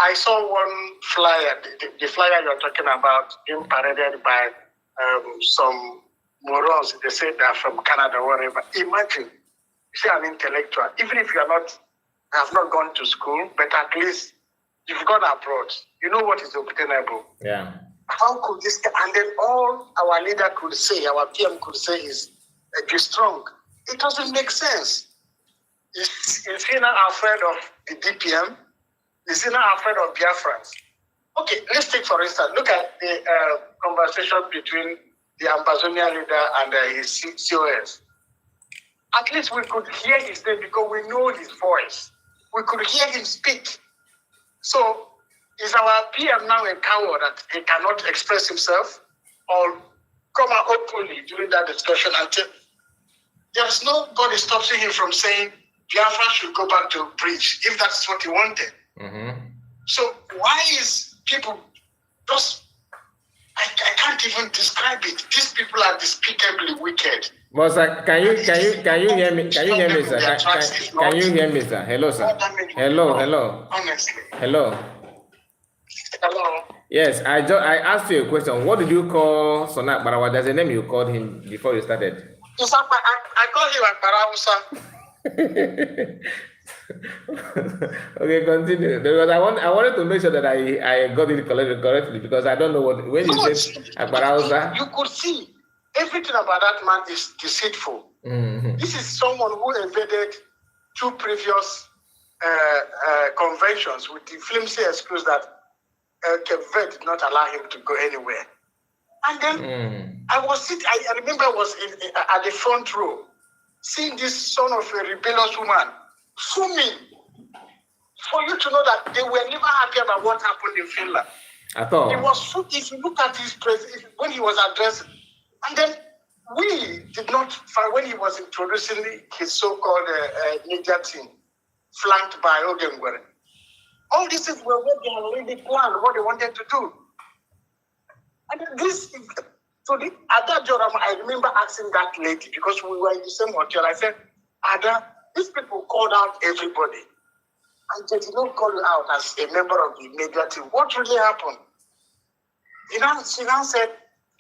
I saw one flyer, the flyer you're talking about, being paraded by some morons. They say they're from Canada or whatever. Imagine, you see an intellectual, even if you have not gone to school, but at least you've gone abroad. You know what is obtainable. Yeah. How could this, and then all our leader could say, our PM could say is, be strong. It doesn't make sense. Is he not afraid of the DPM? Is he not afraid of Biafrans? Okay, let's take for instance, look at the conversation between the Amazonian leader and his COS. At least we could hear his name because we know his voice. We could hear him speak. So, is our PM now a coward that he cannot express himself or come out openly during that discussion and tell, there's nobody stopping him from saying Biafra should go back to preach if that's what he wanted. Mm-hmm. So why is people just, I can't even describe it. These people are despicably wicked. Well, sir, can you hear me? Can you hear me, sir? Can you hear me, sir? Hello, sir. Hello. Honestly. Hello. Hello. Yes, I asked you a question. What did you call Sonat Barawa? There's a name you called him before you started. I call him Akarawusa. Okay, continue. Because I wanted to make sure that I got it correctly because I don't know when you said Akbarausa. You could see everything about that man is deceitful. Mm-hmm. This is someone who evaded 2 previous conventions with the flimsy excuse that Kevet did not allow him to go anywhere. And then I remember I was at the front row, seeing this son of a rebellious woman fuming, for you to know that they were never happy about what happened in Finland. At all. It was, if you look at his president, when he was addressing, and then we did not find, when he was introducing his so-called media team, flanked by Ogenwere. All these things were what they had already planned, what they wanted to do. And this, so at that job, I remember asking that lady, because we were in the same hotel, I said, Ada, these people called out everybody, and they did not call you out as a member of the media team. What really happened? She now said,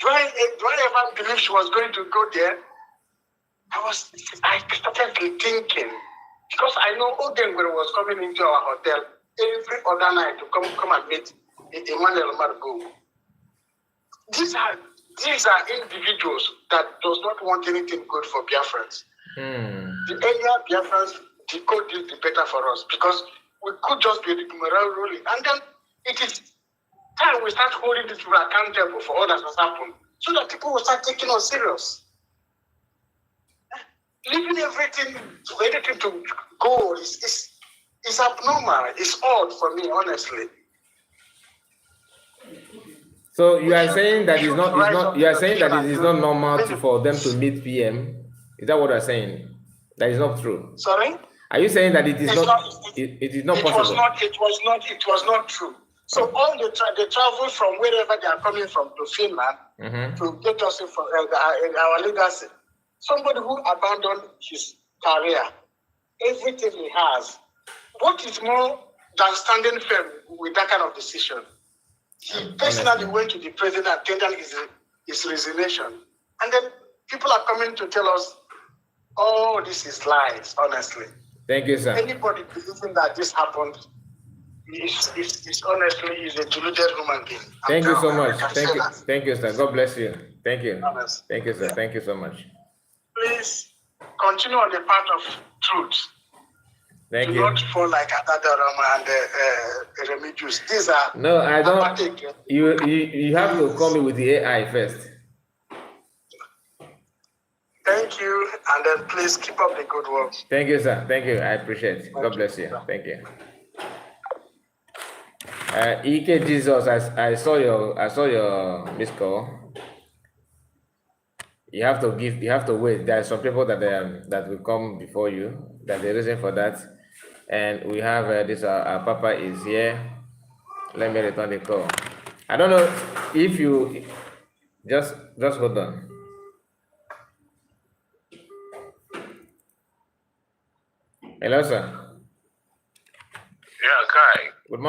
do I ever believe she was going to go there? I started thinking, because I know Odenwere was coming into our hotel every other night to come and meet Emmanuel Margot. These are individuals that does not want anything good for Biafrans. The earlier Biafrans decode this, the better for us, because we could just be the moral ruling. And then it is time we start holding these people accountable for all that has happened, so that people will start taking us serious. Leaving everything to go is abnormal. It's odd for me, honestly. So you are saying that it's not. You are saying that it is not normal for them to meet PM. Is that what you are saying? That is not true. Sorry? Are you saying that it is not? It is not possible. It was not true. So all they travel from wherever they are coming from to Finland to get us in our leaders. Somebody who abandoned his career, everything he has. What is more than standing firm with that kind of decision? He personally went to the president and tendered his resignation. And then people are coming to tell us, oh, this is lies, honestly. Thank you, sir. Anybody believing that this happened is honestly is a deluded human being. Thank you so much. Thank you, sir. God bless you. Thank you. Thank you, sir. Thank you so much. Please continue on the path of truth. Thank you. Do not fall like Adadarama and Remigius. These are no, I don't. You have to call me with the AI first. Thank you, and then please keep up the good work. Thank you, sir. Thank you. I appreciate it. God bless you. Thank you. EK Jesus, I saw your missed call. You have to wait. There are some people that will come before you. That's the reason for that. And we have this. Our Papa is here. Let me return the call. I don't know if you just hold on. Hello, sir. Yeah, Kai. Good morning.